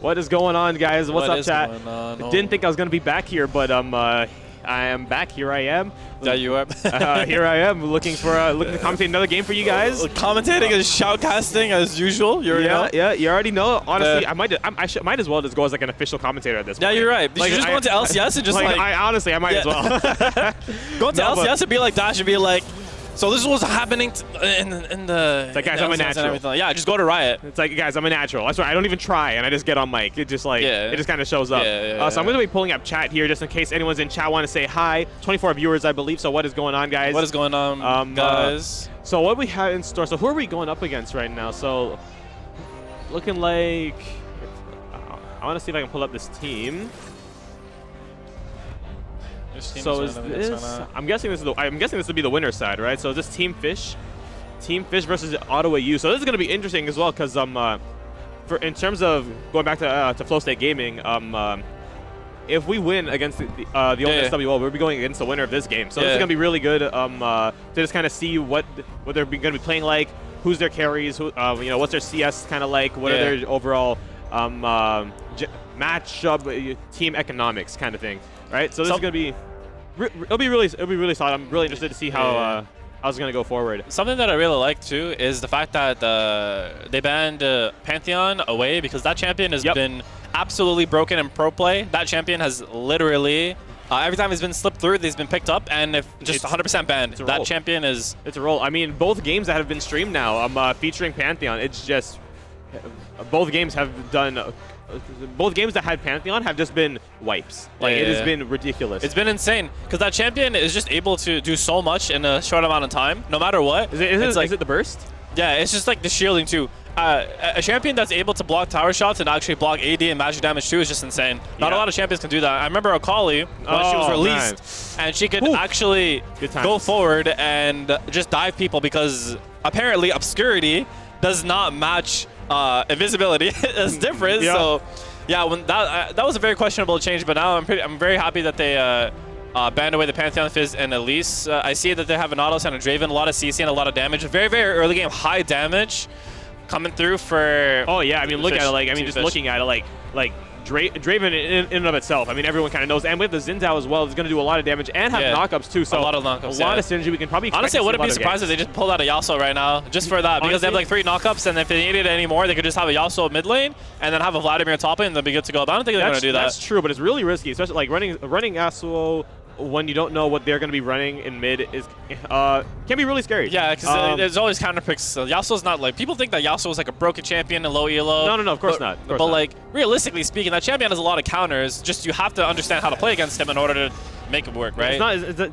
What is going on, guys? What's up, chat? Oh. Didn't think I was gonna be back here, but I am back. Here I am. Yeah, you are. Here I am, looking to commentate another game for you guys. Commentating is shoutcasting as usual. You already know. Yeah, you already know. Honestly, I might as well just go as like an official commentator at this point. Yeah, you're right. Like, you just go into LCS and just honestly, I might as well. Go into LCS and be like Dash and be like, so this is what's happening in the. It's like, guys, I'm a natural. Yeah, just go to Riot. It's like, guys, I'm a natural. That's right. I don't even try, and I just get on mic. It just like it just kind of shows up. So I'm going to be pulling up chat here just in case anyone's in chat want to say hi. 24 viewers, I believe. So what is going on, guys? What is going on, guys? So what we have in store. So who are we going up against right now? So looking like I want to see if I can pull up this team. So is this? I'm guessing this would be the winner's side, right? So is this Team Fish versus Ottawa U. So this is going to be interesting as well, because in terms of going back to Flow State Gaming, if we win against the old SWL, we'll be going against the winner of this game. So this is going to be really good to just kind of see what they're going to be playing like, who's their carries, who what's their CS kind of like, what are their overall matchup team economics kind of thing, right? So this is going to be. It'll be really solid. I'm really interested to see how it's going to go forward. Something that I really like too is the fact that they banned Pantheon away, because that champion has been absolutely broken in pro play. That champion has literally every time he's been slipped through, he's been picked up, and if just 100% banned. That champion is. It's a roll. I mean, both games that have been streamed now, featuring Pantheon, it's just both games have done. Both games that had Pantheon have just been wipes. Like, it has been ridiculous. It's been insane, because that champion is just able to do so much in a short amount of time, no matter what. Is it the burst? Yeah, it's just like the shielding too. A champion that's able to block tower shots and actually block AD and magic damage too is just insane. Not a lot of champions can do that. I remember Akali, when she was released, and she could actually go forward and just dive people, because apparently Obscurity does not match invisibility. It's different. So yeah, when that was a very questionable change, but now I'm very happy that they banned away the Pantheon, Fizz, and Elise. I see that they have an Nautilus and a Draven, a lot of CC and a lot of damage. Very, very early game, high damage coming through for. Oh yeah, I mean, look at it. Just looking at it, like Draven in and of itself. I mean, everyone kind of knows, and with the Xinzao as well, it's going to do a lot of damage and have knockups too. So a lot of knockups. A lot of synergy. We can probably. Honestly, I wouldn't be surprised if they just pulled out a Yasuo right now, just for that, because they have like 3 knockups, and if they needed any more, they could just have a Yasuo mid lane and then have a Vladimir top lane, and they'll be good to go. But I don't think they're going to do that. That's true, but it's really risky, especially like running Yasuo when you don't know what they're going to be running in mid is can be really scary. Yeah, because there's always counter picks. So Yasuo's not like, people think that Yasuo is like a broken champion and low elo. No, of course not. But like, realistically speaking, that champion has a lot of counters. Just you have to understand how to play against him in order to make it work, right?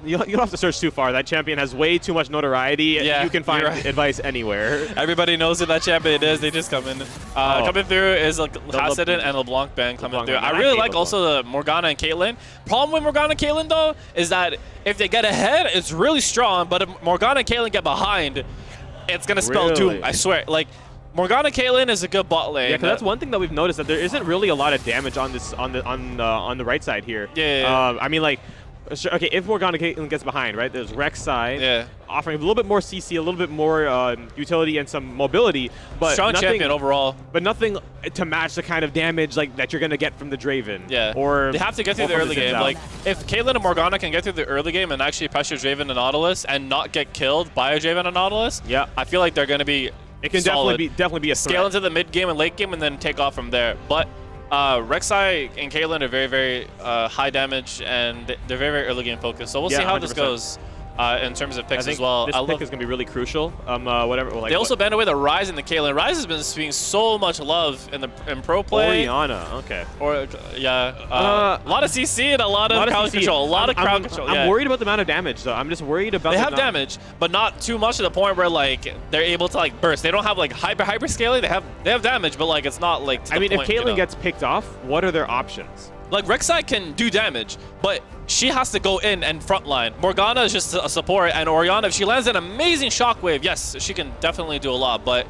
You don't have to search too far. That champion has way too much notoriety. Yeah, you can find advice anywhere. Everybody knows who that champion is. They just come in. Coming through is like Hasidon and LeBlanc Bang coming through. I really like also the Morgana and Caitlyn. Problem with Morgana and Caitlyn though is that if they get ahead, it's really strong. But if Morgana and Caitlyn get behind, it's gonna spell doom. I swear. Like, Morgana Caitlyn is a good bot lane. Yeah, because that's one thing that we've noticed, that there isn't really a lot of damage on this on the right side here. Yeah. I mean, like, sure, okay, if Morgana Caitlyn gets behind, right, there's Rek'Sai offering a little bit more CC, a little bit more utility and some mobility, but strong champion overall. But nothing to match the kind of damage like that you're gonna get from the Draven. Yeah. Or they have to get through the early game. Like, if Caitlyn and Morgana can get through the early game and actually pressure Draven and Nautilus and not get killed by a Draven and Nautilus, I feel like they're gonna be. It can definitely be a threat. Scale into the mid game and late game and then take off from there. But Rek'Sai and Caitlyn are very, very high damage, and they're very, very early game focused. So we'll see how 100%. This goes in terms of picks as well. This pick is going to be really crucial. They also banned away the Ryze and the Caitlyn. Ryze has been seeing so much love in pro play. Orianna, okay. A lot of CC and a lot of crowd control. A lot of crowd control. I'm worried about the amount of damage, though. I'm just worried about. They have damage, but not too much to the point where like they're able to like burst. They don't have like hyper scaling. They have damage, but like it's not like. To the point, if Caitlyn gets picked off, what are their options? Like, Rek'Sai can do damage, but she has to go in and frontline. Morgana is just a support, and Orianna, if she lands an amazing shockwave, yes, she can definitely do a lot, but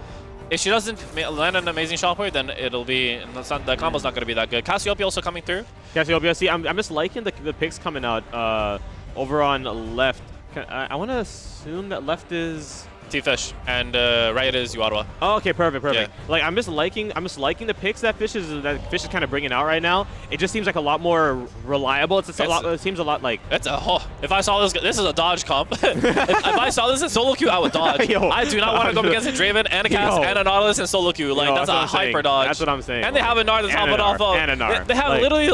if she doesn't land an amazing shockwave, then it'll be, the combo's not going to be that good. Cassiopeia also coming through. Cassiopeia, see, I'm just liking the picks coming out over on left. I want to assume that left is T-Fish, and right is uOttawa. Oh, okay, perfect. Yeah. Like I'm just liking the picks that Fish is kind of bringing out right now. It just seems like a lot more reliable. It seems a lot like. If I saw this is a dodge comp. if I saw this in solo queue, I would dodge. Yo, I do not want to go up against a Draven and a Cast and a Nautilus in solo queue. Like that's a hyper dodge. That's what I'm saying. And they have a Gnar to top it off of. And a Gnar. They have like, literally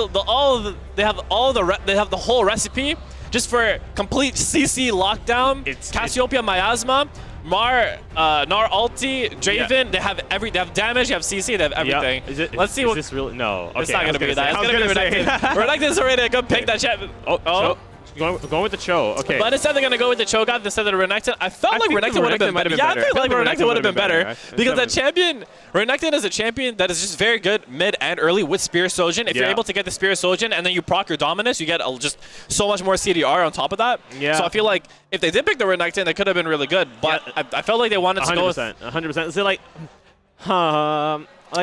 they have the whole recipe just for complete CC lockdown. Cassiopeia Miasma. Gnar ulti, Draven, they have damage, they have CC, they have everything. Yep. Let's see is this really? No. Okay, it's not going to be that. It's going to be Renekton. Renekton's already a good pick that chat. Oh. Going with the Cho. Okay. But instead they're going to go with the Cho'Gath instead of the Renekton. I felt like Renekton would have been better. Yeah, I feel like Renekton would have been better. Because that champion, Renekton is a champion that is just very good mid and early with Spear Sojourn. If you're able to get the Spear Sojourn and then you proc your Dominus, you get just so much more CDR on top of that. Yeah. So I feel like if they did pick the Renekton, it could have been really good. But I felt like they wanted to go with 100%. So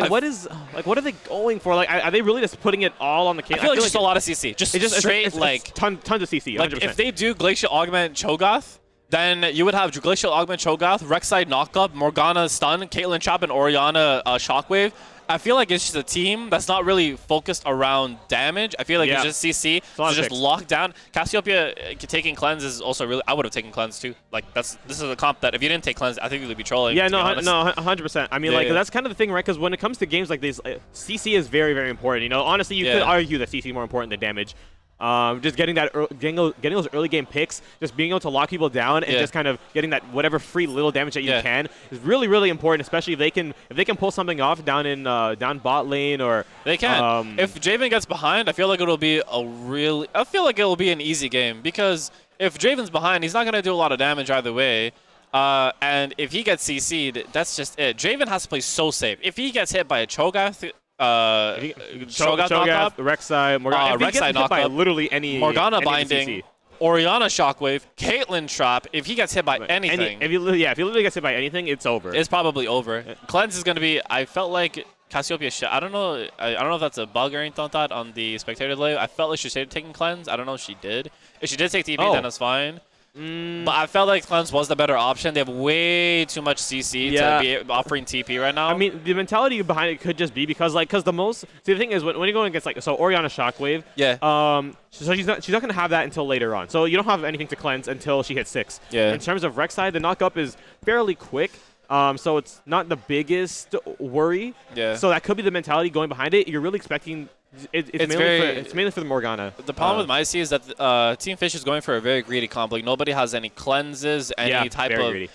what are they going for? Like, are they really just putting it all on the cake? I feel like just a lot of CC. Just straight, like... Tons of CC, 100%. Like, if they do Glacial Augment Cho'Gath, then you would have Glacial Augment Cho'Gath, Rek'Sai Knockup, Morgana Stun, Caitlyn Chop, and Orianna Shockwave. I feel like it's just a team that's not really focused around damage. I feel like it's just CC. It's just locked down. Cassiopeia taking cleanse is also really... I would have taken cleanse too. Like this is a comp that if you didn't take cleanse, I think you would be trolling. Yeah, no, 100%. I mean, that's kind of the thing, right? Because when it comes to games like these, CC is very, very important. You know, honestly, you could argue that CC is more important than damage. Just getting those early game picks, just being able to lock people down, and just kind of getting that whatever free little damage that you can is really, really important. Especially if they can pull something off down in down bot lane or they can. If Draven gets behind, I feel like it'll be an easy game because if Draven's behind, he's not gonna do a lot of damage either way. And if he gets CC'd, that's just it. Draven has to play so safe. If he gets hit by a Cho'Gath. Cho'Gath, Rek'Sai, Morgana. If he gets hit by literally any Morgana binding, CC. Orianna Shockwave, Caitlyn Trap. If he gets hit by anything, if he literally gets hit by anything, it's over. It's probably over. Cleanse is going to be. I felt like Cassiopeia. I don't know. I don't know if that's a bug or anything like that on the spectator delay. I felt like she started taking cleanse. I don't know if she did. If she did take TP, then that's fine. But I felt like Cleanse was the better option. They have way too much CC to be offering TP right now. I mean, the mentality behind it could just be because the thing is when you're going against Orianna Shockwave, so she's not going to have that until later on. So you don't have anything to cleanse until she hits 6. Yeah. In terms of Rek'Sai, the knock up is fairly quick. So it's not the biggest worry. Yeah. So that could be the mentality going behind it. You're really expecting. It's mainly for the Morgana. The problem with my C is that Team Fish is going for a very greedy comp. Like nobody has any cleanses, any type of. Greedy.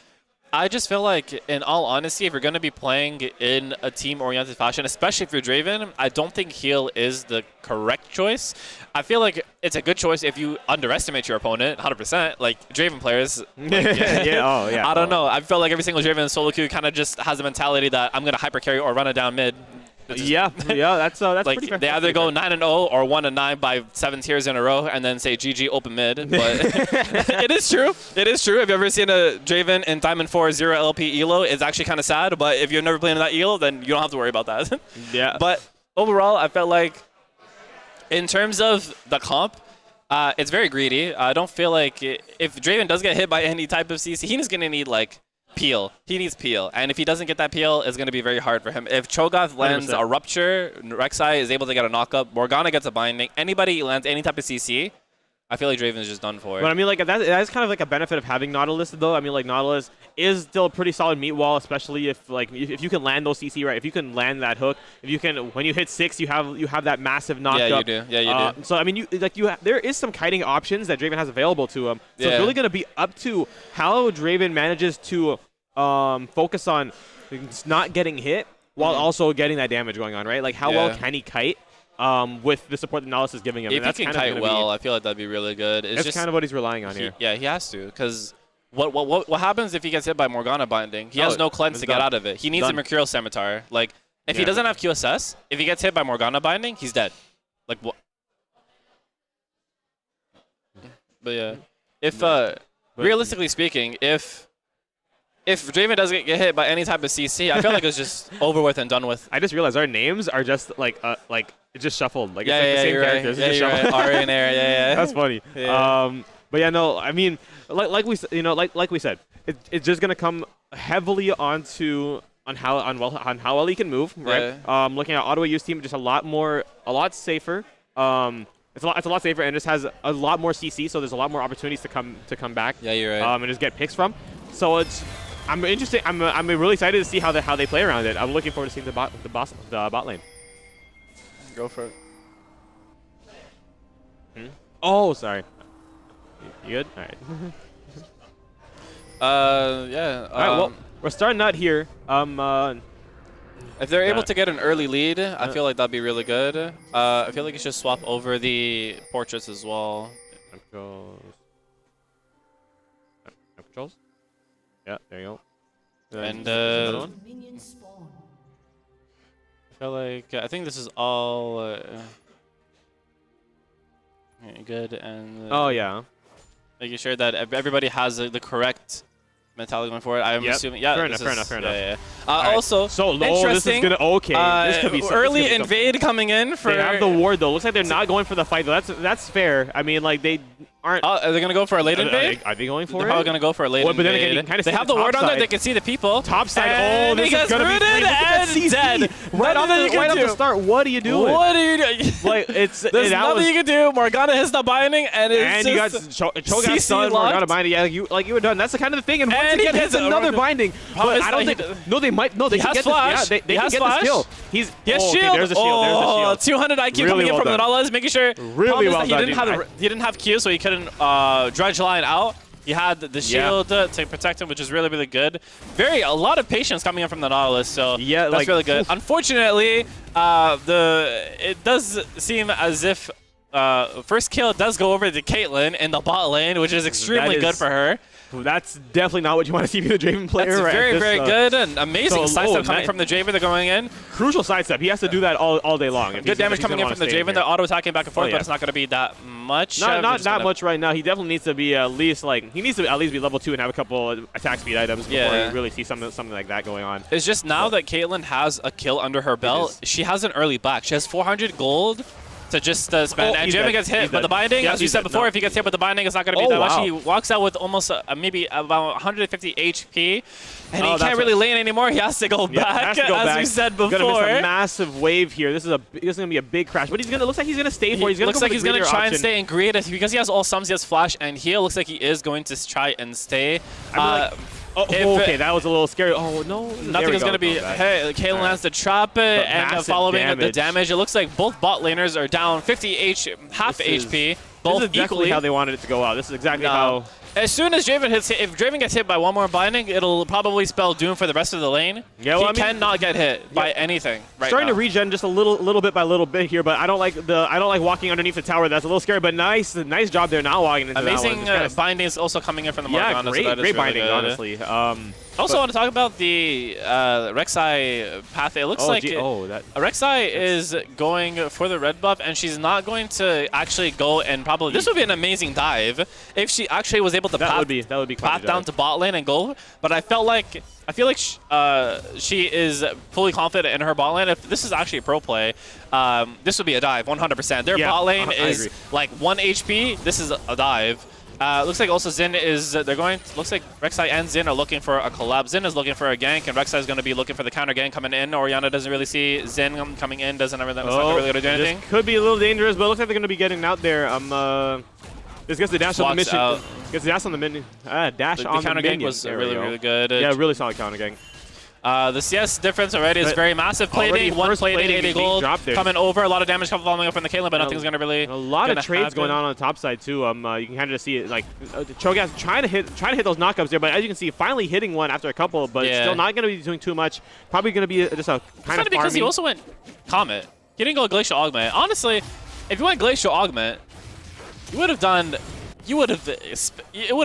I just feel like, in all honesty, if you're going to be playing in a team-oriented fashion, especially if you're Draven, I don't think heal is the correct choice. I feel like it's a good choice if you underestimate your opponent, 100%. Like, Draven players. I don't know. I feel like every single Draven in solo queue kind of just has the mentality that I'm going to hyper carry or run it down mid. That's like pretty fair. They either go 9-0 or 1-9 by 7 tiers in a row and then say GG open mid. But it is true. It is true. If you've ever seen a Draven in Diamond 4 0 LP elo, it's actually kind of sad. But if you've never played in that elo, then you don't have to worry about that. Yeah. But overall, I felt like in terms of the comp, it's very greedy. I don't feel like if Draven does get hit by any type of CC, he's going to need like peel. He needs peel. And if he doesn't get that peel, it's going to be very hard for him. If Cho'Gath lands 100%. A Rupture, Rek'Sai is able to get a knockup, Morgana gets a binding, anybody lands any type of CC, I feel like Draven is just done for. But I mean, like that is kind of like a benefit of having Nautilus, though. I mean, like Nautilus is still a pretty solid meat wall, especially if you can land those CC right. If you can land that hook, if you can, when you hit 6, you have that massive knockup. Yeah, you do. Yeah, you do. So I mean, there is some kiting options that Draven has available to him. So it's really going to be up to how Draven manages to focus on not getting hit while also getting that damage going on, right? Like how well can he kite with the support that Nautilus is giving him? If he can kite well, I feel like that'd be really good. That's just kind of what he's relying on here. Yeah, he has to, because what happens if he gets hit by Morgana binding? He has no cleanse to get out of it. He needs a Mercurial Scimitar. Like, if he doesn't have QSS, if he gets hit by Morgana binding, he's dead. Like, what? But yeah, if realistically speaking, if Draven doesn't get hit by any type of CC, I feel like it's just over with and done with. I just realized our names are just like it's just shuffled. Like it's like the same characters. Right. Yeah, you're right. Ari and Air. Yeah. That's funny. Yeah. But yeah, no. I mean, like we said, it's just gonna come heavily on how well he can move, right? Yeah. Looking at Ottawa U's team, just a lot safer. It's a lot safer, and just has a lot more CC, so there's a lot more opportunities to come back. Yeah, you're right. And just get picks from. So I'm interested. I'm really excited to see how they play around it. I'm looking forward to seeing the bot lane. Go for it. Oh, sorry. You good? All right. Yeah. All right. Well, we're starting out here. If they're able to get an early lead, I feel like that'd be really good. I feel like you should swap over the portraits as well. Controls. Yeah, there you go. And another one. I think this is all good and. Oh yeah. Making sure that everybody has the correct mentality going forward. I'm assuming. Yeah. Fair enough. Yeah. Also, so low. interesting. This is gonna this could be early invade coming in for. They have the ward though. Looks like they're not going for the fight though. That's fair. I mean, like they aren't. Are they gonna go for a late invade? Are they going for They're it? probably gonna go for a late invade. But then again, you can kind of they have the ward on there. They can see the people. Top side. And this is gonna be rooted and dead. Right off the start. What are you doing? What are you doing? Like there's nothing you can do. Morgana hits the binding, and it's you got CC stunned, Morgana binding. Yeah, you were done. That's the kind of the thing. And once again, hits another binding. But I don't think. No, they might. No, they can get this. Yeah, they can get this kill. He has shield. There's a shield. 200 IQ coming in from the Nautilus, making sure. Really well done. He didn't have Q, so he couldn't dredge line out. He had the shield to protect him, which is really, really good. A lot of patience coming in from the Nautilus, so yeah, that's really good. Unfortunately, it does seem as if first kill does go over to Caitlyn in the bot lane, which is extremely good for her. That's definitely not what you want to see from the Draven player. That's very good and amazing sidestep coming from the Draven. They're going in. Crucial sidestep. He has to do that all day long. Good damage coming in from the Draven. They're auto-attacking back and forth, but it's not going to be that much. Not that much right now. He definitely needs to be at least be level 2 and have a couple attack speed items before you really see something like that going on. It's just now that Caitlyn has a kill under her belt, she has an early back. She has 400 gold. To just spend. And Jamin gets hit, but the binding, as you said before, if he gets hit with the binding, it's not going to be that much. He walks out with almost maybe about 150 HP, and he can't really lane anymore. He has to go back, as we said before. Gonna miss a massive wave here. This is going to be a big crash, but looks like he's going to stay for it. Looks like he's going to try and stay and greed it because he has all sums. He has flash and heal. Looks like he is going to try and stay. Okay, that was a little scary. Oh, no. Nothing is going to be... Hey, Caitlyn lands the trap and following the damage. It looks like both bot laners are down 50 half HP. Both this is equally how they wanted it to go out. This is exactly how... As soon as Draven hits, if Draven gets hit by one more binding, it'll probably spell doom for the rest of the lane. Yeah, well, he cannot get hit by anything right Starting now. To regen just a little bit by little bit here, but I don't like walking underneath the tower. That's a little scary, but nice job there. Not walking into amazing that one. bindings also coming in from the Morgana. Yeah, great bindings, honestly. Also want to talk about the Rek'Sai path. It looks like Rek'Sai is going for the red buff, and she's not going to actually go and probably... This would be an amazing dive if she actually was able to path down to bot lane and go. But I feel like she is fully confident in her bot lane. If this is actually a pro play, this would be a dive, 100%. Their bot lane is like 1 HP. This is a dive. Looks like also Xin is, looks like Rek'Sai and Xin are looking for a collab. Xin is looking for a gank, and Rek'Sai is going to be looking for the counter gank coming in. Orianna doesn't really see Xin coming in, it's not really going to do anything. This could be a little dangerous, but it looks like they're going to be getting out there. This gets the dash on the mission. Gets the dash on the minion. Dash on the counter gank was really good. Yeah, really solid counter gank. The CS difference already is very massive. Plating, one plating, 80 gold coming over. A lot of damage following up from the Caitlyn, but nothing's going to really. A lot of trades going on the top side too. You can kind of see it like Cho'Gath trying to hit those knockups there, but as you can see, finally hitting one after a couple, but still not going to be doing too much. Probably going to be just a kind of because he also went Comet. He didn't go Glacial Augment. Honestly, if you went Glacial Augment, you would have done. It would have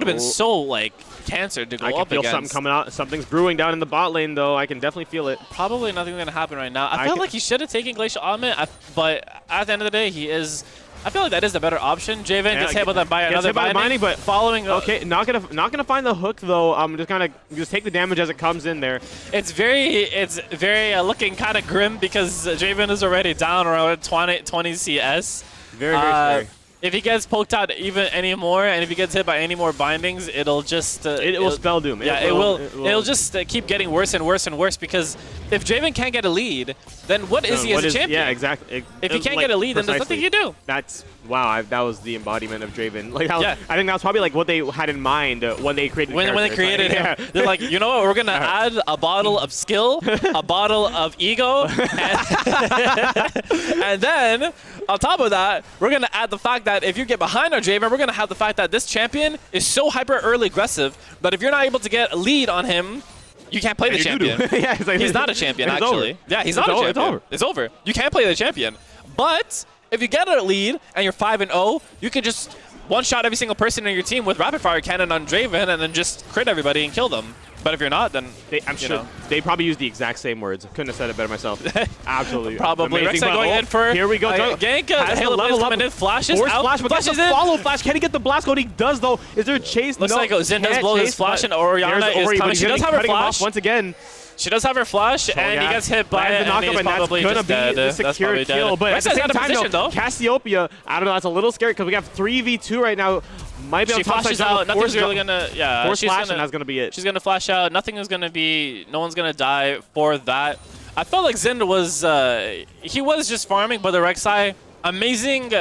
been so like cancer to go up against. I can feel something coming out. Something's brewing down in the bot lane, though. I can definitely feel it. Probably nothing's going to happen right now. I feel like he should have taken Glacial Augment, but at the end of the day, I feel like that is the better option. Javen gets hit by another binding, but following. Okay, not gonna find the hook though. I'm just gonna take the damage as it comes in there. It's very looking kind of grim because Javen is already down around 20 CS. Very scary. if he gets poked out even any more, and if he gets hit by any more bindings, it'll just it will spell doom. Yeah, it'll just keep getting worse and worse and worse, because if Draven can't get a lead, then what is he as a champion? Yeah, exactly. If he can't get a lead, then there's nothing you do. That's wow. That was the embodiment of Draven. Like, I think that was probably like what they had in mind when they created. When they created him, they're like, you know what? We're gonna add a bottle of skill, a bottle of ego, and then on top of that, we're going to add the fact that if you get behind our Draven, we're going to have the fact that this champion is so hyper early aggressive that if you're not able to get a lead on him, you can't play the champion. Yeah, it's like, he's not a champion, actually. Yeah, he's not a champion. It's over. It's over. You can't play the champion. But if you get a lead and you're 5-0, you can just one-shot every single person in your team with rapid fire cannon on Draven and then just crit everybody and kill them. But if you're not, then I'm sure they probably use the exact same words. Couldn't have said it better myself. Absolutely. Probably. Rek'Sai going in for here we go. Gank. Halo level coming in. Flashes out. Flash, but flashes in. Follow flash. Can he get the blast going? He does though. Is there a chase? Looks like Zen does blow his flash, and Orianna is coming. She does have her flash once again. She does have her flash, and he gets hit by it, and he's probably just dead. The secure kill. But at the same time, though, Cassiopeia, I don't know, that's a little scary because we have 3v2 right now. Might be on top side. Out. Nothing's really gonna. Yeah, force flash, and that's gonna be it. She's gonna flash out. Nothing is gonna be. No one's gonna die for that. I felt like Zen was. He was just farming, but the Rek'Sai, amazing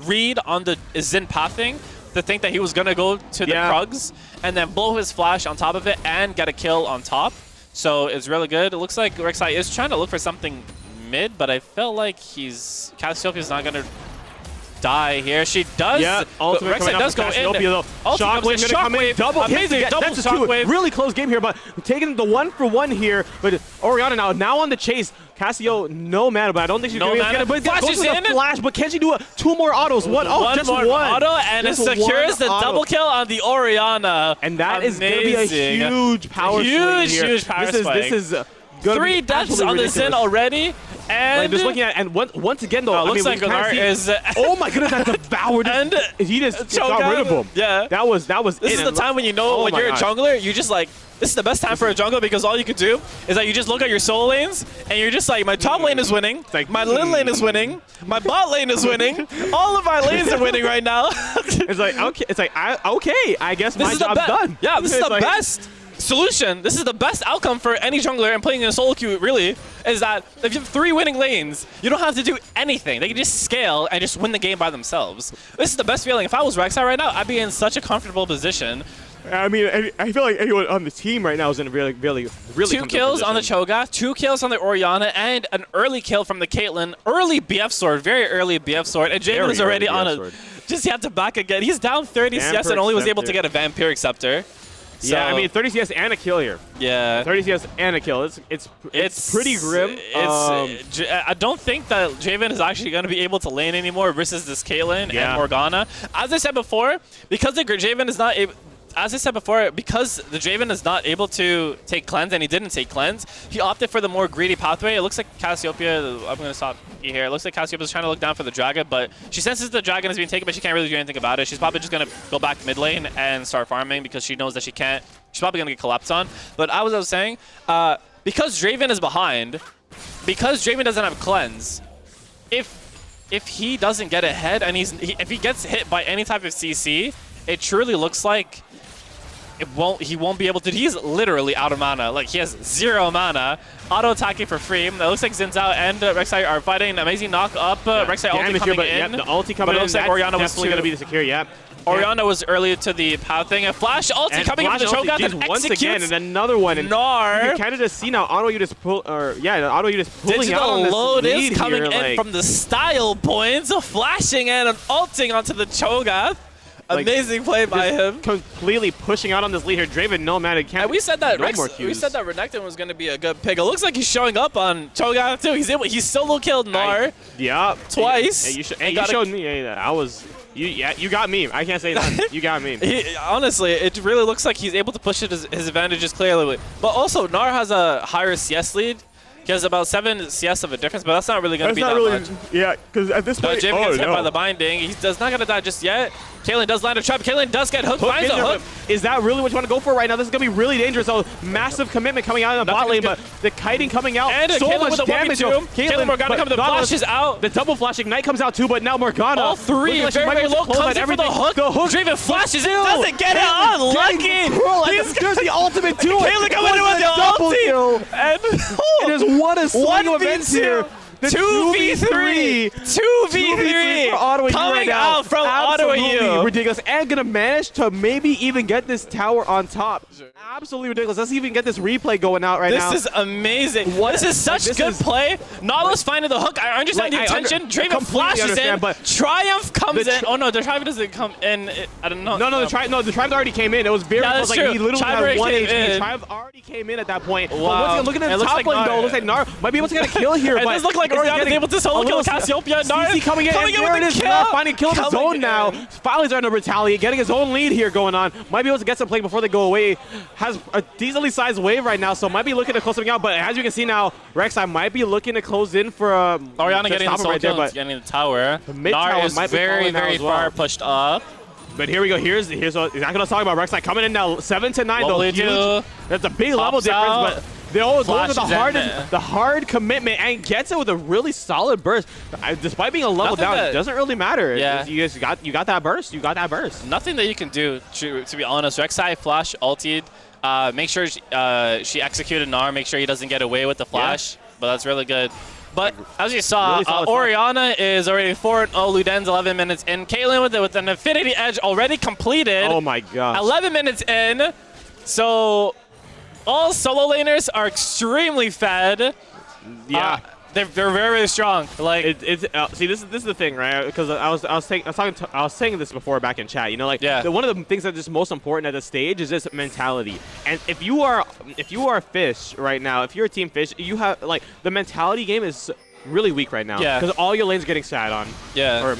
read on the Zen pathing to think that he was gonna go to the Krugs and then blow his flash on top of it and get a kill on top. So it's really good. It looks like Rek'Sai is trying to look for something mid, but I felt like Cassiopeia's not gonna die here. She does. Yeah, ultimate Rek'Sai does go in. Shockwave's gonna come in. Double amazing double shockwave. Really close game here, but taking the 1-for-1 here. But Orianna now on the chase. Cassio, no mana, but I don't think she's going to get it. But flashes in. Flash, but can she do two more autos? One just more one. Auto, and it secures the double kill on the Orianna. And that is going to be a huge power swing here. Huge power swing. This is 3 deaths on the Zen already. And just looking at once again though, looks like Gunnar is. Oh my goodness, that's devoured. And he just got rid of him. Yeah, that was. This is the time when you know when you're a jungler, you just like. This is the best time for a jungler because all you could do is that you just look at your solo lanes and you're just like, my top lane is winning, my mid lane is winning, my bot lane is winning, all of our lanes are winning right now. It's like okay, okay, I guess my job's done. Yeah, this is the best solution. This is the best outcome for any jungler and playing in a solo queue, really, is that if you have 3 winning lanes, you don't have to do anything. They can just scale and just win the game by themselves. This is the best feeling. If I was Rek'Sai right now, I'd be in such a comfortable position. I mean, I feel like anyone on the team right now is in a really 2 kills on the Cho'Gath, 2 kills on the Orianna, and an early kill from the Caitlyn. Early BF sword, very early BF sword, and Javen is already on a. Just have to back again. He's down 30 CS and only was able to get a Vampiric Scepter. So, yeah, I mean 30 CS and a kill here. Yeah, 30 CS and a kill. It's pretty grim. I don't think that Javen is actually going to be able to lane anymore versus this Caitlyn and Morgana. As I said before, because the Javen is not able. As I said before, because the Draven is not able to take cleanse, and he didn't take cleanse, he opted for the more greedy pathway. It looks like Cassiopeia, I'm going to stop you here. It looks like Cassiopeia is trying to look down for the dragon, but she senses the dragon is being taken, but she can't really do anything about it. She's probably just going to go back mid lane and start farming because she knows that she can't. She's probably going to get collapsed on. But as I was saying, because Draven is behind, because Draven doesn't have cleanse, if he doesn't get ahead and if he gets hit by any type of CC, it truly looks like he won't be able to. He's literally out of mana. Like, he has 0 mana. Auto-attacking for free. It looks like Xin Zhao and Rek'Sai are fighting an amazing knock-up. Rek'Ai ulti coming in. The ulti coming in. It looks like Orianna was going to be the secure, Orianna was early to the pathing. A flash ulti coming in from the Cho'Gath and once again, and another one. And Gnar. You can kind of just see now auto just pulling Digital out on this load is lead coming here, in from the style points. Flashing and ulting onto the Cho'Gath. Amazing play by him. Completely pushing out on this lead here. Draven, no man, can't. We said that Renekton was going to be a good pick. It looks like he's showing up on Cho'Gath too. He's solo killed Gnar. Twice. You showed me. You got me. I can't say that. You got me. Honestly, it really looks like he's able to push his advantages clearly. But also, Gnar has a higher CS lead. He has about 7 CS of a difference, but that's not really going to be that much. Yeah, because at this point, Javen gets hit by the binding. He does not going to die just yet. Caitlyn does land a trap. Caitlyn does get hooked. Finds a hook. Is that really what you want to go for right now? This is going to be really dangerous. So massive commitment coming out in the bot lane, but the kiting coming out. And so Caitlyn much with damage. Caitlyn Morgana comes. The flash is out. The double flash ignite comes out too, but now Morgana. All three like very low. Comes in for the hook. Draven flashes it. Doesn't get it. Unlucky. There's the ultimate too. Caitlyn coming in with the ulti. And it is what a swing of events here. 2v3 for Ottawa coming right now. out from Ottawa U. Ridiculous. And gonna manage to maybe even get this tower on top. Absolutely ridiculous. Let's even get this replay going out right now. This is amazing. This is such good play. Nautilus finding the hook. I understand the attention. Draven flashes in. But Triumph comes in. Oh no, the Triumph doesn't come in. I don't know. No, the Triumph already came in. It was very close. Like, he literally had 1 HP. Triumph already came in at that point. Wow. But once again, looking at the top lane though, it looks like Nar might be able to get a kill here. It does look like Orianna is able to solo kill Cassiopeia. Nar coming in with the kill. Finding kill in the zone now. Finally starting to retaliate, getting his own lead here going on. Might be able to get some play before they go away. Has a decently sized wave right now, so might be looking to close something out. But as you can see now, Rek'Sai might be looking to close in for Orianna getting the solo kill, getting the tower. Nar is very far pushed up. But here we go. Here's what exactly what I was talking about. Rek'Sai coming in now, 7-9 though. Huge. That's a big level difference, but they always go with the hard commitment and gets it with a really solid burst. Despite being a level down, it doesn't really matter. Yeah. You got that burst. You got that burst. Nothing that you can do, to be honest. Rek'Sai flash ultied. Make sure she executed Nar. Make sure he doesn't get away with the flash. Yeah. But that's really good. But as you saw, really Orianna is already 4-0. Luden's 11 minutes in. Caitlyn with an Infinity Edge already completed. Oh my gosh. 11 minutes in. So all solo laners are extremely fed. Yeah. They're very strong. Like see, this is the thing, right? Because I was saying this before back in chat. You know, like one of the things that's just most important at this stage is this mentality. And if you are Fish right now, if you're a team Fish, you have like the mentality game is really weak right now. Yeah. Because all your lanes are getting sat on. Yeah. Or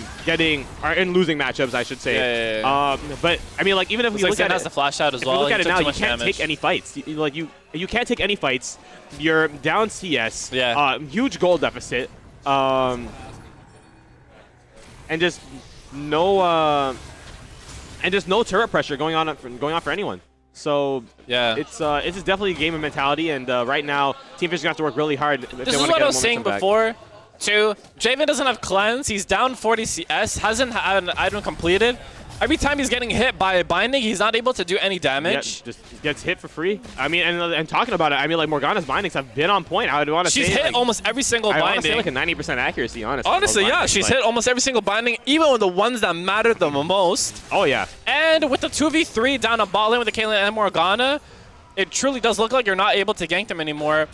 in losing matchups, I should say. Yeah. But I mean, like even if we look at it, has the flash out as well. Look at it now, you can't take any fights. You can't take any fights. You're down CS. Yeah. Huge goal deficit. And just no turret pressure going on for anyone. So yeah, it's just definitely a game of mentality, and right now Team Fish is gonna have to work really hard. This is what I was saying before. Too, Javen doesn't have cleanse. He's down 40 CS. Hasn't had an item completed. Every time he's getting hit by a binding, he's not able to do any damage. Yeah, just gets hit for free. I mean, and talking about it, I mean, like Morgana's bindings have been on point. I would want to say she's hit almost every single binding. I want to say like a 90% accuracy, honestly. Honestly, yeah, she's hit almost every single binding, even with the ones that matter the most. Oh yeah. And with the 2v3 down a bot lane with the Caitlyn and Morgana, it truly does look like you're not able to gank them anymore.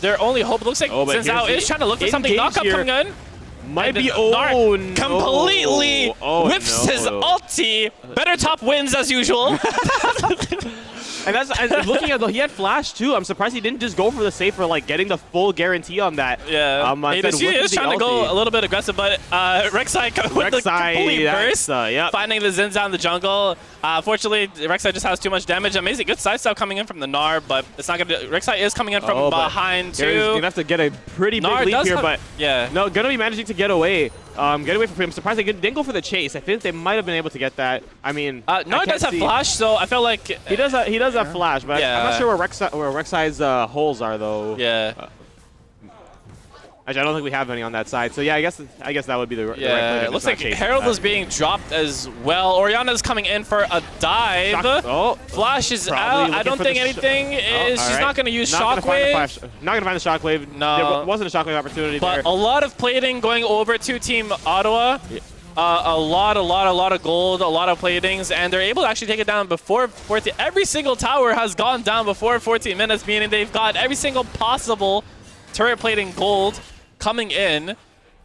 Their only hope looks like since Ao is trying to look for something knockup coming in. Might be completely whiffs his ulti. Better top wins as usual. And looking at he had flash too. I'm surprised he didn't just go for the save for like getting the full guarantee on that. Yeah, he is trying to go a little bit aggressive, but Rek'Sai with the complete burst, finding the Zins out in the jungle. Fortunately, Rek'Sai just has too much damage. Amazing, good sidestep coming in from the Gnar, but it's not gonna. Rek'Sai is coming in from behind too. He's gonna have to get a pretty big leap here, but no, gonna be managing to get away. Get away from him. I'm surprised they didn't go for the chase. I think they might have been able to get that. I mean, Gnar does have flash, so I feel like he does have flash, but I'm not sure where Rek'Sai's holes are though. Yeah. Actually, I don't think we have any on that side. So yeah, I guess that would be the right play. It looks like Herald is being dropped as well. Orianna's coming in for a dive. Flash is out. I don't think anything is. She's not going to use Shockwave. Not going to find the Shockwave. No. There wasn't a Shockwave opportunity there. But a lot of plating going over to Team Ottawa. Yeah. A lot of gold, a lot of platings, and they're able to actually take it down before 14. Every single tower has gone down before 14 minutes, meaning they've got every single possible turret plating gold coming in,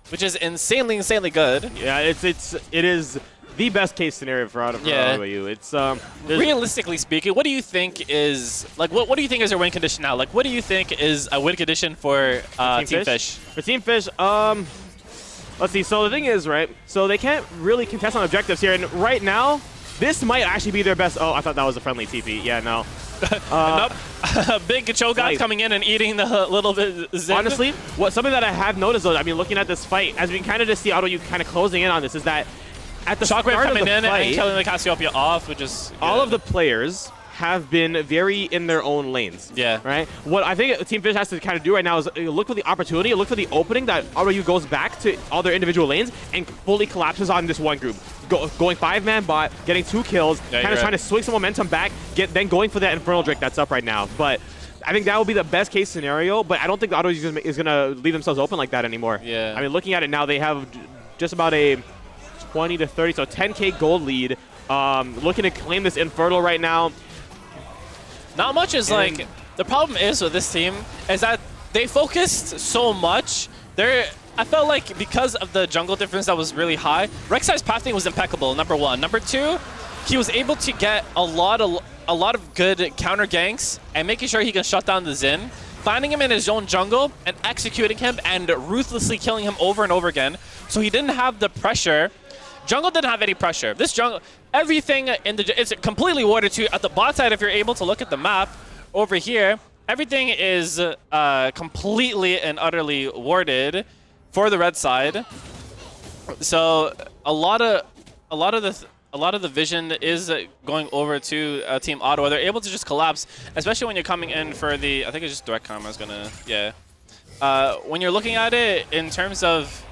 which is insanely good. Yeah, it is the best case scenario for Ottawa U. It's realistically speaking, what do you think is what do you think is their win condition now? Like, what do you think is a win condition for Team Fish? For Team Fish, let's see. So the thing is, right? So they can't really contest on objectives here, and right now, This might actually be their best. Oh, I thought that was a friendly TP. Yeah, no. Nope. Big Cho'Gath coming in and eating the little bit Zen. Honestly, something that I have noticed, though, I mean, looking at this fight, as we kind of just see uOttawa kind of closing in on this, is that at the start Shockwave coming of the in fight, and killing the Cassiopeia off, which is good. All of the players have been very in their own lanes. Yeah. Right? What I think Team Fish has to kind of do right now is look for the opportunity, look for the opening that uOttawa goes back to all their individual lanes and fully collapses on this one group. Going 5-man bot, getting 2 kills, kind of trying to swing some momentum back, then going for that Infernal Drake that's up right now. But I think that would be the best case scenario, but I don't think uOttawa is going to leave themselves open like that anymore. Yeah. I mean, looking at it now, they have just about a 20 to 30, so 10K gold lead. Looking to claim this Infernal right now. Not much is like, the problem is with this team is that they focused so much. I felt like because of the jungle difference that was really high, Rek'Sai's pathing was impeccable, number 1. Number 2, he was able to get a lot of good counter ganks and making sure he can shut down the Xin, finding him in his own jungle and executing him and ruthlessly killing him over and over again. So he didn't have the pressure. Jungle didn't have any pressure. This jungle, everything it's completely warded too. At the bot side, if you're able to look at the map over here, everything is completely and utterly warded for the red side. So a lot of the vision is going over to Team uOttawa. They're able to just collapse, especially when you're coming in for the. I think it's just direct karma is gonna. Yeah. When you're looking at it in terms of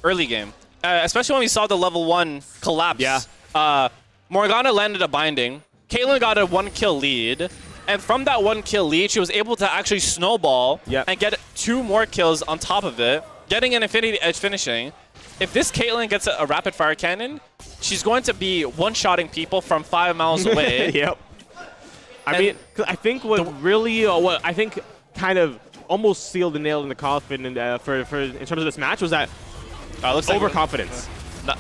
early game. Especially when we saw the level 1 collapse. Yeah. Morgana landed a binding. Caitlyn got a 1-kill lead. And from that 1-kill lead, she was able to actually snowball and get 2 more kills on top of it, getting an Infinity Edge finishing. If this Caitlyn gets a rapid fire cannon, she's going to be one-shotting people from 5 miles away. Yep. I mean, cause I think what I think kind of almost sealed the nail in the coffin in terms of this match was that looks overconfidence.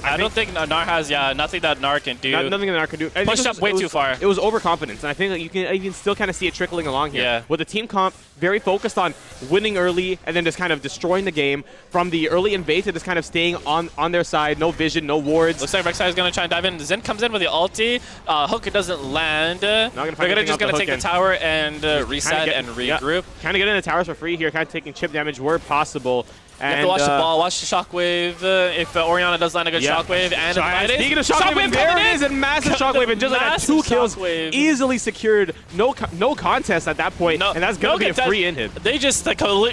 I don't think Gnar has, nothing that Gnar can do. Nothing that Gnar can do. Pushed up way too far. It was overconfidence, and I think that you can still kind of see it trickling along here. Yeah. With the team comp very focused on winning early and then just kind of destroying the game from the early invade to just kind of staying on their side, no vision, no wards. Looks like Rek'Sai is going to try and dive in. Zen comes in with the ulti. Hook doesn't land. They're just going to take the tower and reset and regroup. Kind of get in the towers for free here, kind of taking chip damage where possible. You have to watch the ball, watch the shockwave. If Orianna does land a good shockwave, and speaking of shockwave, there it is, and massive shockwave, and just like that, 2 kills easily secured. No contest at that point, and that's gonna be a free inhib. They just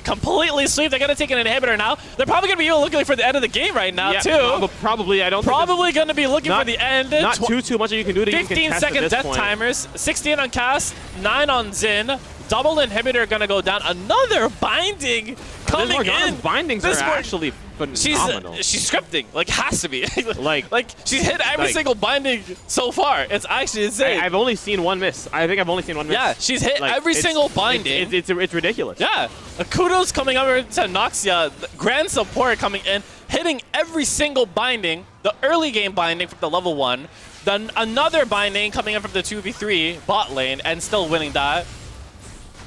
completely sweep. They're gonna take an inhibitor now. They're probably gonna be looking for the end of the game right now too. Probably, I don't. Probably gonna be looking for the end. Not too much that you can do to 15-second death timers. 16 on cast, 9 on Xin. Double inhibitor gonna go down. Another binding coming in. Bindings are actually phenomenal. She's scripting, like has to be. like she's hit every single binding so far. It's actually insane. I've only seen 1 miss. I think I've only seen 1 miss. Yeah, she's hit every single binding. It's ridiculous. Yeah. Kudos coming over to Noxia. Grand support coming in, hitting every single binding. The early game binding from the level 1. Then another binding coming in from the 2v3 bot lane and still winning that.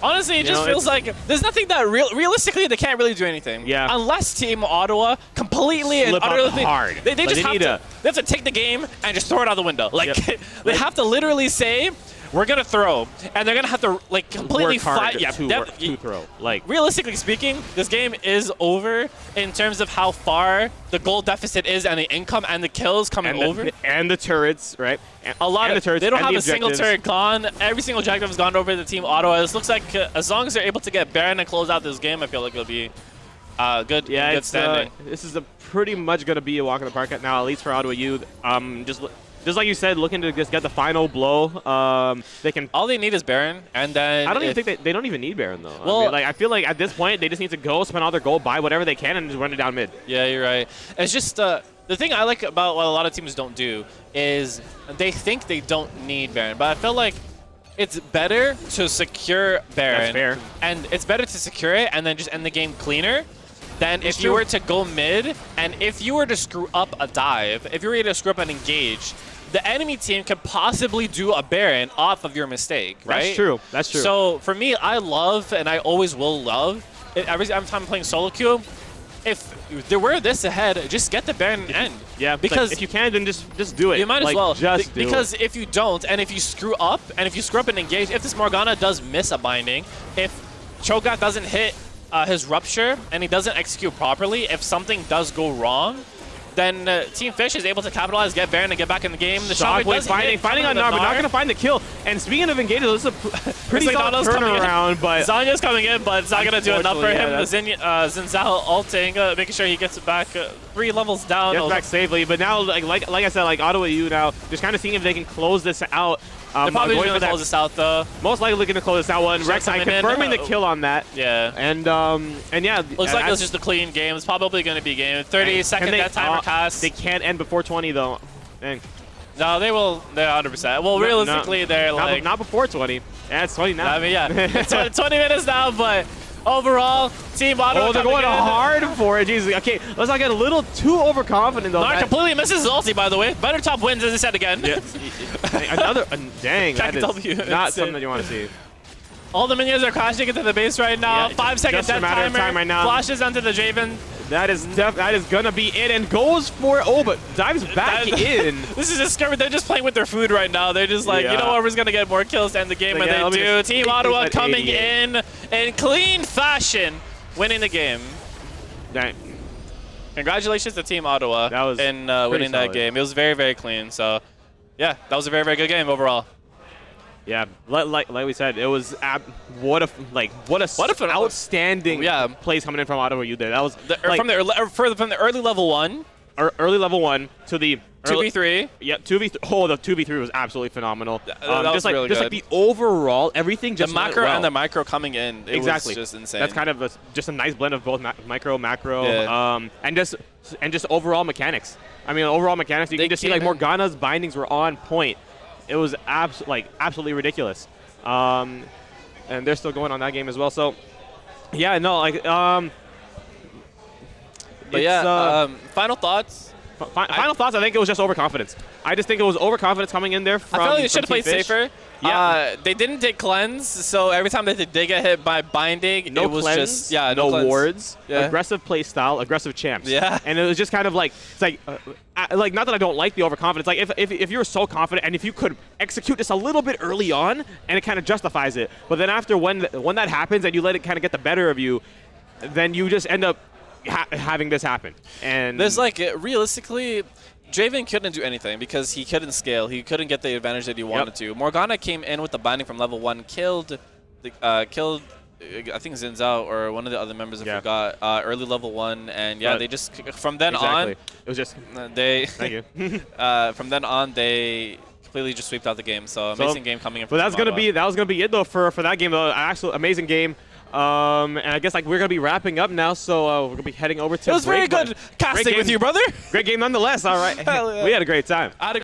Honestly, it just feels like there's nothing that realistically they can't really do anything. Yeah. Unless Team uOttawa completely and utterly hard. They just have to take the game and just throw it out the window. Like they have to literally say, we're gonna throw, and they're gonna have to like completely fight. To throw. Like realistically speaking, this game is over in terms of how far the goal deficit is and the income and the kills coming over and the turrets, right? A lot of the turrets. They don't have a single turret gone. Every single objective has gone over to Team uOttawa. This looks like as long as they're able to get Baron and close out this game, I feel like it'll be good. Yeah, good standing. This is pretty much gonna be a walk in the park now, at least for uOttawa U. Just like you said, looking to just get the final blow. They can. All they need is Baron, and then I don't even think they don't even need Baron though. Well, I feel like at this point they just need to go spend all their gold, buy whatever they can, and just run it down mid. Yeah, you're right. It's just the thing I like about what a lot of teams don't do is they think they don't need Baron, but I feel like it's better to secure Baron. That's fair. And it's better to secure it and then just end the game cleaner than if you were to go mid and if you were to screw up a dive, if you were to screw up an engage, the enemy team could possibly do a Baron off of your mistake, right? That's true. That's true. So for me, I love, and I always will love, every time I'm playing solo queue, if they were this ahead, just get the Baron end. Yeah, because like, if you can, then just do it. you might as like, well. Just do because it. if you don't, and if you screw up, and engage, if this Morgana does miss a binding, if Cho'Gath doesn't hit his rupture and he doesn't execute properly, if something does go wrong, then Team Fish is able to capitalize, get Baron, and get back in the game. The Shockwave finding on Gnar, but not going to find the kill. And speaking of engages, this is a pretty solid turnaround, but Zanya's coming in, but it's not going to do enough for him. Yeah, Zinzao ulting, making sure he gets it back 3 levels down. Gets back safely, but now, like I said, like Ottawa U now, just kind of seeing if they can close this out. They're probably going to close this out, though. Most likely going to close this out one. Rek'Sai confirming the kill on that. Yeah. And yeah. Looks like it was just a clean game. It's probably going to be game. 30-second death timer cast. They can't end before 20, though. Dang. No, they will. They're 100%. Well, realistically, they're like... Not before 20. Yeah, it's 20 now. I mean, yeah. It's 20 minutes now, but... Overall, Team Ottawa. Oh, they're going hard for it. Jesus. Okay, let's not get a little too overconfident, though. Gnar completely misses his ulti, by the way. Better top wins, as I said again. Yeah. Dang, that is not something that you want to see. All the minions are crashing into the base right now. Yeah, 5-second death timer. Time right now. Flashes onto the Javen. That is gonna be it, and goes for it. Oh, but dives back in. This is just they're just playing with their food right now. They're just like, you know what, we're just gonna get more kills to end the game, and they do. Team Ottawa coming in clean fashion, winning the game. Dang. Congratulations to Team Ottawa in winning that game. It was very, very clean. So, yeah, that was a very, very good game overall. Yeah, like we said, it was what an outstanding plays coming in from Ottawa U there. That was from the early level 1. Early level 1 to the 2v3. Yeah, 2v3. Oh, the 2v3 was absolutely phenomenal. That was really good. Just like the overall, everything just the macro and the micro coming in. It was just insane. That's kind of just a nice blend of both micro, macro, and just overall mechanics. I mean, overall mechanics. You can just see like Morgana's bindings were on point. It was absolutely ridiculous. And they're still going on that game as well. So, yeah, no, like, but yeah, final thoughts. Final thoughts. I think it was just overconfidence. I just think it was overconfidence coming in there from. I feel like they should have played Fish. safer. Yeah, they didn't take cleanse, so every time they did get hit by binding, it was cleanse, just no cleanse. Wards, aggressive play style, aggressive champs. Yeah, and it was just kind of like it's like not that I don't like the overconfidence. Like if you're so confident and if you could execute this a little bit early on, and it kind of justifies it. But then after when that happens and you let it kind of get the better of you, then you just end up having this happen. And there's like realistically, Draven couldn't do anything because he couldn't scale. He couldn't get the advantage that he wanted to. Morgana came in with the binding from level 1, killed I think Zinzao or one of the other members, I forgot, early level 1, and they just from then on it was just they thank you. From then on they completely just swept out the game. So amazing game coming in. But that was gonna be it though for that game though. Actually, amazing game. And I guess like we're gonna be wrapping up now, so we're gonna be heading over to. It was very good casting with you, brother. Great game nonetheless. All right, we had a great time.